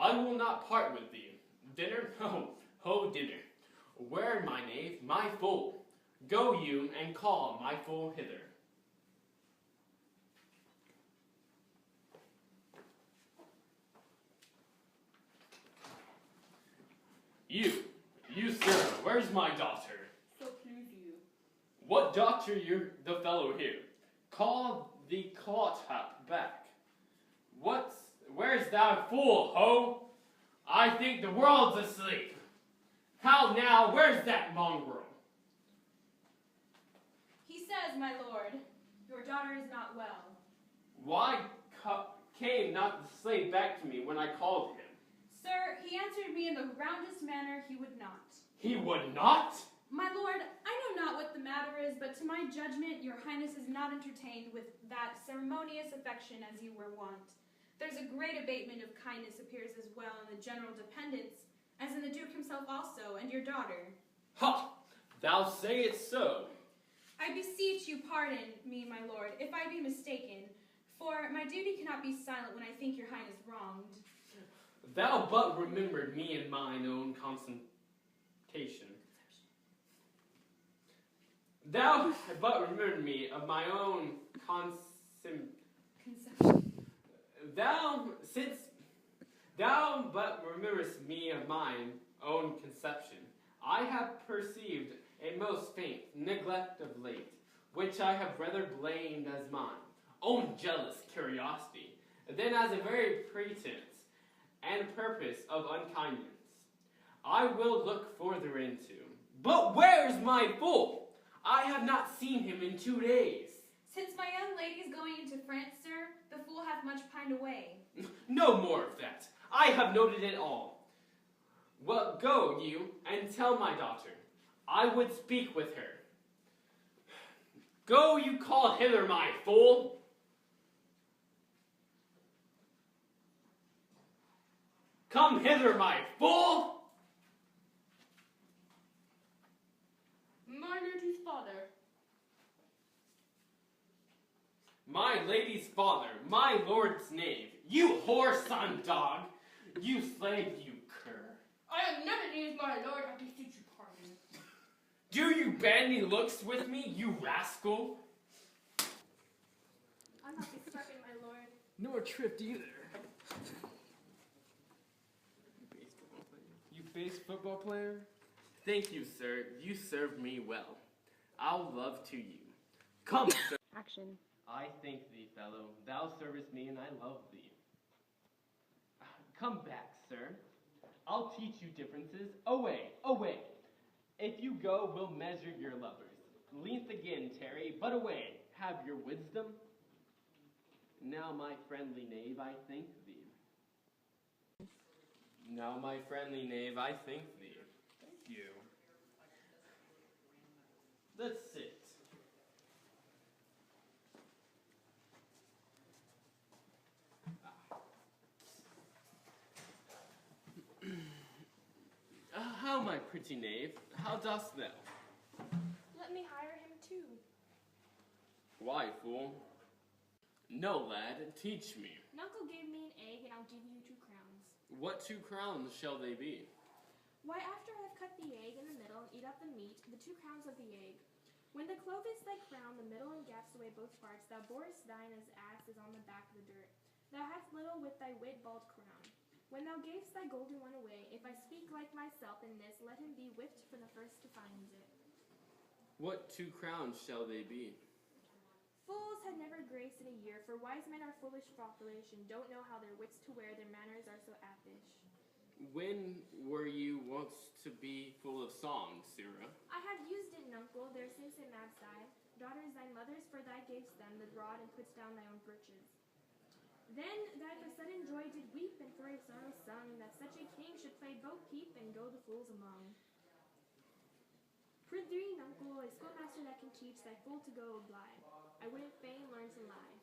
I will not part with thee. Dinner? Ho, dinner. Where, my knave, my fool? Go you, and call my fool hither. You, sir, where's my daughter? So please you. What doctor you the fellow here? Call the clot-hap back. Where's thou fool, ho? I think the world's asleep. How now, where's that mongrel? He says, my lord, your daughter is not well. Why came not the slave back to me when I called him? Sir, he answered me in the roundest manner he would not. He would not? My lord, I know not what the matter is, but to my judgment your highness is not entertained with that ceremonious affection as you were wont. There's a great abatement of kindness appears as well in the general dependence, as in the duke himself also, and your daughter. Ha! Thou say it so. I beseech you pardon me, my lord, if I be mistaken, for my duty cannot be silent when I think your highness wronged. Thou but remembered me and mine own consultation. Thou but remembered me of my own conception. Thou but rememberest me of mine own conception. I have perceived a most faint neglect of late, which I have rather blamed as mine own jealous curiosity, than as a very pretense and purpose of unkindness. I will look further into. But where's my fool? I have not seen him in 2 days. Since my young lady is going into France, sir, the fool hath much pined away. No more of that. I have noted it all. Well, go you and tell my daughter. I would speak with her. Go you call hither, my fool. Come hither, my fool. My lady's father. My lady's father, my lord's knave, you whore son dog, you slave, you cur. I have never used my lord, I beseech you pardon. Do you bandy looks with me, you rascal? I'm not be stricken, my lord. Nor tripped either. You base football player? Thank you, sir. You served me well. I'll love to you. Come, sir. Action. I thank thee, fellow. Thou servest me, and I love thee. Come back, sir. I'll teach you differences. Away, away. If you go, we'll measure your lovers. Length again, Terry, but away. Have your wisdom. Now, my friendly knave, I thank thee. Now, my friendly knave, I thank thee. Thank you. Let's sit. How, my pretty knave, how dost thou? Let me hire him too. Why, fool? No, lad, teach me. Nuncle gave me an egg, and I'll give you 2 crowns. What 2 crowns shall they be? Why, after I have cut the egg in the middle and eat up the meat, the 2 crowns of the egg. When the clove is thy crown, the middle and gaps away both parts, thou borest thine as ass is on the back of the dirt. Thou hast little with thy wit bald crown. When thou gavest thy golden one away, if I speak like myself in this, let him be whipped for the first to find it. What 2 crowns shall they be? Fools had never grace in a year, for wise men are foolish population, don't know how their wits to wear, their manners are so appish. When were you wont to be full of song, Sirrah? I have used it, nuncle, there since it mavs thy daughters thy mothers, for thy gavest them the rod and puts down thy own breeches. Then thy for sudden joy did weep, and for a sorrow sung, that such a king should play bo peep, and go the fools among. Prithee, nuncle, a schoolmaster that can teach thy fool to go oblige. I wouldn't fain learn to lie.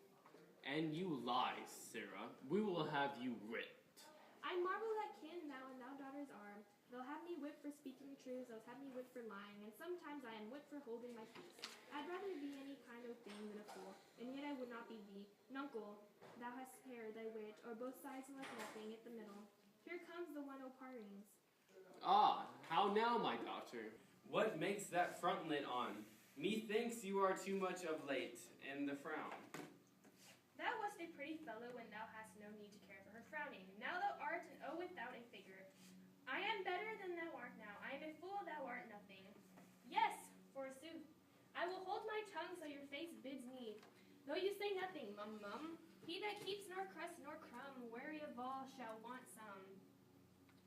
And you lie, Sirrah. We will have you whipped. I marvel that kin thou and thou daughters are. They'll have me whipped for speaking truths, they'll have me whipped for lying, and sometimes I am whipped for holding my peace. I'd rather be any kind of thing than a fool, and yet I would not be thee. Nuncle, thou hast spared thy wit, or both sides and left nothing at the middle. Here comes the one o' partings. Ah, how now, my daughter? What makes that frontlet on? Methinks you are too much of late in the frown. Thou wast a pretty fellow when thou hast no need to care for her frowning. Now thou art an O without a figure. I am better than thou art now. I am a fool, thou art nothing. Yes, forsooth. I will hold my tongue so your face bids me. Though you say nothing, mum. He that keeps nor crust nor crumb, weary of all, shall want some.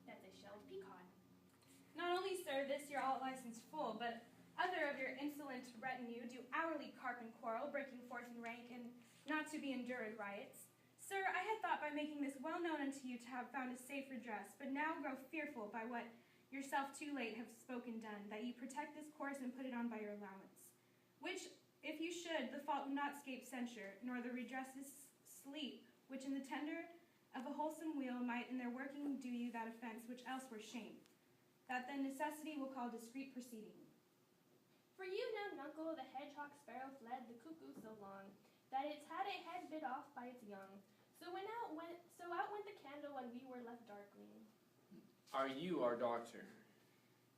That's a shelled peacock. Not only, sir, this your alt license full, but other of your insolent retinue do hourly carp and quarrel, breaking forth in rank, and not to be endured riots. Sir, I had thought by making this well known unto you to have found a safe redress, but now grow fearful by what yourself too late have spoken done, that ye protect this course and put it on by your allowance. Which, if you should, the fault would not scape censure, nor the redresses sleep, which in the tender of a wholesome wheel might in their working do you that offense which else were shame, that then necessity will call discreet proceeding. For you know, nuncle, the hedgehog sparrow fled the cuckoo so long, that it's had a head bit off by its young. So out went the candle when we were left darkling. Are you our daughter?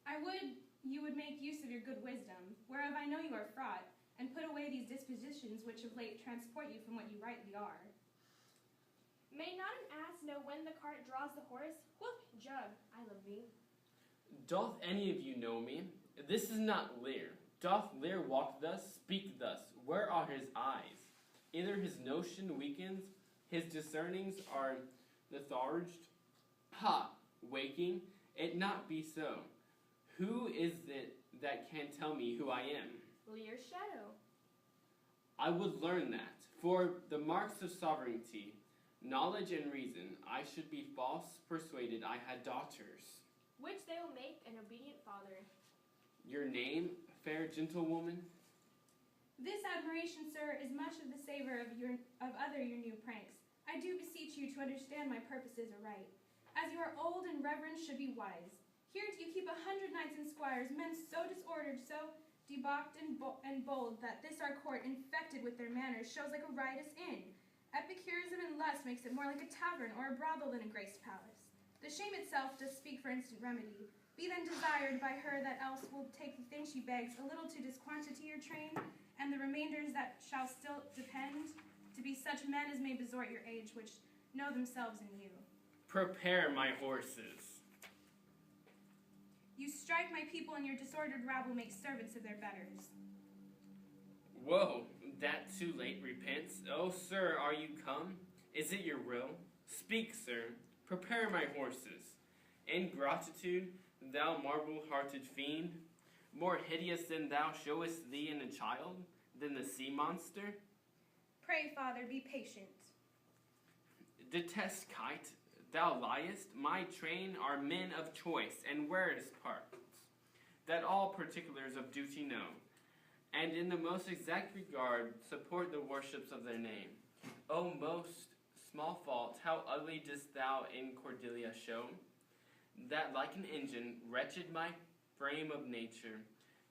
I would you would make use of your good wisdom, whereof I know you are fraught, and put away these dispositions which of late transport you from what you rightly are. May not an ass know when the cart draws the horse? Whoop, jug, I love thee. Doth any of you know me? This is not Lear. Doth Lear walk thus, speak thus? Where are his eyes? Either his notion weakens, his discernings are letharged. Ha! Waking, it not be so. Who is it that can tell me who I am? Lear's shadow. I would learn that. For the marks of sovereignty, knowledge and reason, I should be false persuaded I had daughters. Which they will make an obedient father. Your name, fair gentlewoman? This admiration, sir, is much of the savor of your new pranks. I do beseech you to understand my purposes aright. As you are old and reverend should be wise. Here do you keep 100 knights and squires, men so disordered, so debauched and bold, that this our court, infected with their manners, shows like a riotous inn. Epicurism and lust makes it more like a tavern or a brothel than a graced palace. The shame itself does speak for instant remedy. Be then desired by her that else will take the thing she begs, a little to disquantity your train, and the remainders that shall still depend, to be such men as may besort your age, which know themselves in you. Prepare my horses. You strike my people, and your disordered rabble make servants of their betters. Whoa, that too late repents? Oh, sir, are you come? Is it your will? Speak, sir. Prepare my horses. Ingratitude, thou marble-hearted fiend, more hideous than thou showest thee in a child, than the sea monster? Pray, father, be patient. Detest kite, thou liest. My train are men of choice and rarest parts, that all particulars of duty know, and in the most exact regard support the worships of their name. O most small fault, how ugly dost thou in Cordelia show, that like an engine, wretched my frame of nature,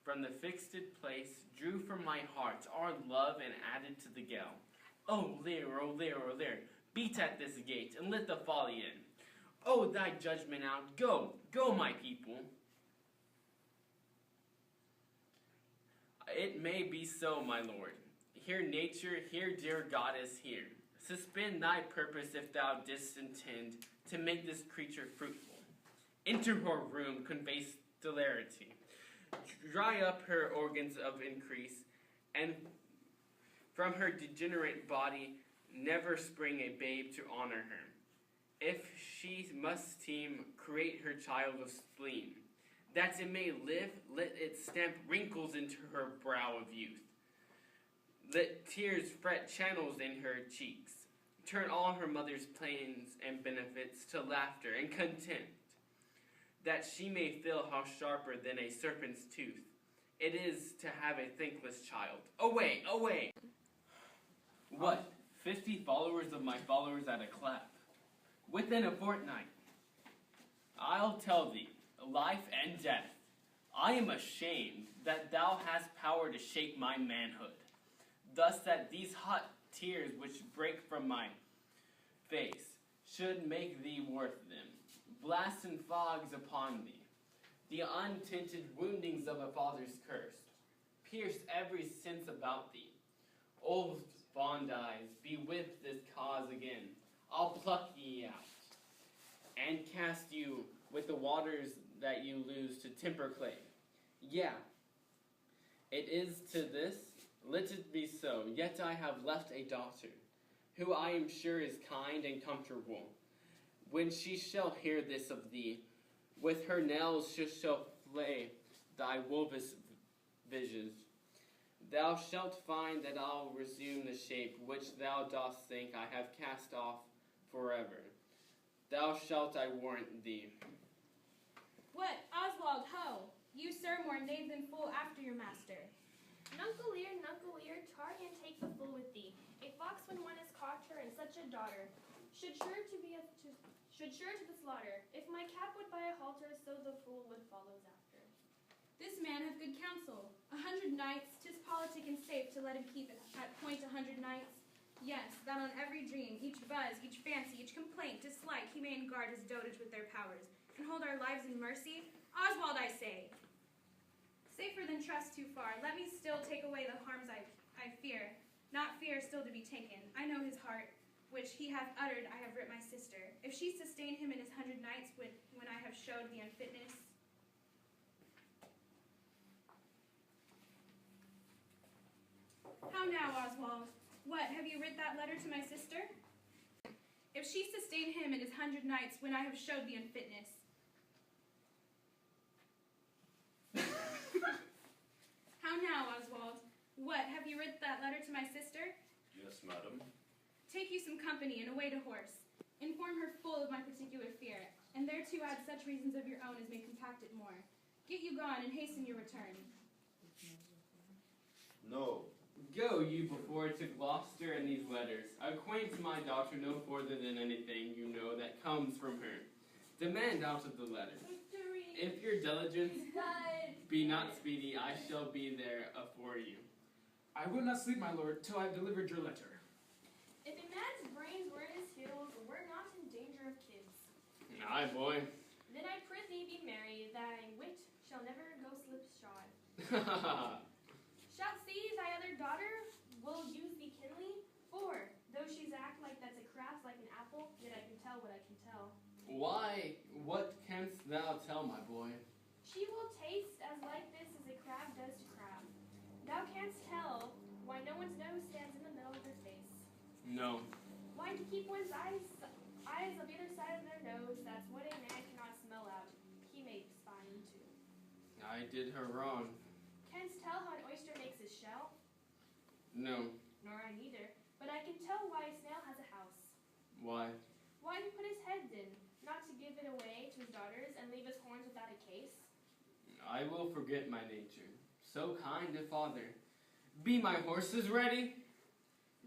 from the fixed place, drew from my heart our love and added to the gale. O Lear, O Lear, O Lear, beat at this gate, and let the folly in. O thy judgment out, go, go, my people. It may be so, my lord. Hear nature, hear dear goddess, hear. Suspend thy purpose if thou didst intend to make this creature fruitful. Enter her room, convey celerity. Dry up her organs of increase, and from her degenerate body never spring a babe to honor her. If she must teem, create her child of spleen. That it may live, let it stamp wrinkles into her brow of youth. Let tears fret channels in her cheeks. Turn all her mother's pains and benefits to laughter and content, that she may feel how sharper than a serpent's tooth it is to have a thankless child. Away, away! What, 50 followers of my followers at a clap? Within a fortnight. I'll tell thee, life and death. I am ashamed that thou hast power to shake my manhood, thus that these hot tears which break from my face should make thee worth them. blasts and fogs upon thee. The untinted woundings of a father's curse pierce every sense about thee. Old fond eyes, be with this cause again. I'll pluck ye out, and cast you with the waters that you lose to temper clay. Yeah, it is to this, let it be so, yet I have left a daughter, who I am sure is kind and comfortable. When she shall hear this of thee, with her nails she shall flay thy wolvous visions. Thou shalt find that I'll resume the shape which thou dost think I have cast off forever. Thou shalt, I warrant thee. What, Oswald, ho! You, sir, more knave than fool after your master. Nuncle ear, tar and take the fool with thee. A fox when one has caught her, and such a daughter, should sure to the slaughter. If my cap would buy a halter, so the fool would follows after. This man hath good counsel. 100 knights, 'tis politic and safe to let him keep it at point 100 knights. Yes, that on every dream, each buzz, each fancy, each complaint, dislike, he may guard his dotage with their powers, and hold our lives in mercy. Oswald, I say! Safer than trust too far. Let me still take away the harms I fear. Not fear still to be taken. I know his heart, which he hath uttered, I have writ my sister. If she sustain him in his 100 knights when I have showed the unfitness. How now, Oswald? What, have you writ that letter to my sister? If she sustain him in his 100 knights when I have showed the unfitness. How now, Oswald? What, have you writ that letter to my sister? Yes, madam. Take you some company and away to horse. Inform her full of my particular fear, and thereto add such reasons of your own as may compact it more. Get you gone and hasten your return. No. Go you before to Gloucester and these letters. Acquaint my daughter no further than anything you know that comes from her. Demand out of the letter. If your diligence be not speedy, I shall be there afore you. I will not sleep, my lord, till I have delivered your letter. If a man's brains were in his heels, we're not in danger of kids. Aye, boy. Then I prithee be merry, thy wit shall never go slipshod. Shalt see thy other daughter will use thee kinly, for, though she's act like that's a craft like an apple, yet I can tell what I can tell. Why, what canst thou tell, my boy? She will taste as like this as a crab does to crab. Thou canst tell why no one's nose stands in the middle of her face. No. Why to keep one's eyes of either side of their nose, that's what a man cannot smell out. He may spy into. I did her wrong. Canst tell how an oyster makes his shell? No. Nor I neither. But I can tell why a snail has a house. Why? Why he put his head in, not to give it away to his daughters and leave his horns without a case. I will forget my nature. So kind a father. Be my horses ready?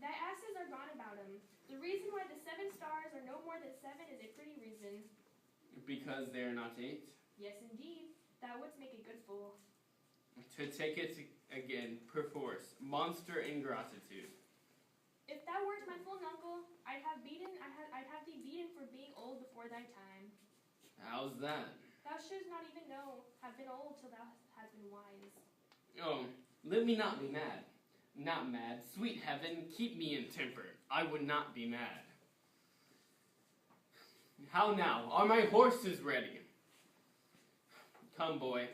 Thy asses are gone about him. The reason why the 7 stars are no more than 7 is a pretty reason. Because they are not 8. Yes, indeed. Thou wouldst make a good fool. To take it again, perforce, monster ingratitude. If thou wert my full uncle, I'd have thee beaten for being old before thy time. How's that? Thou shouldst not even have been old till thou hast been wise. Oh, let me not be mad. Not mad. Sweet heaven, keep me in temper. I would not be mad. How now? Are my horses ready? Come, boy.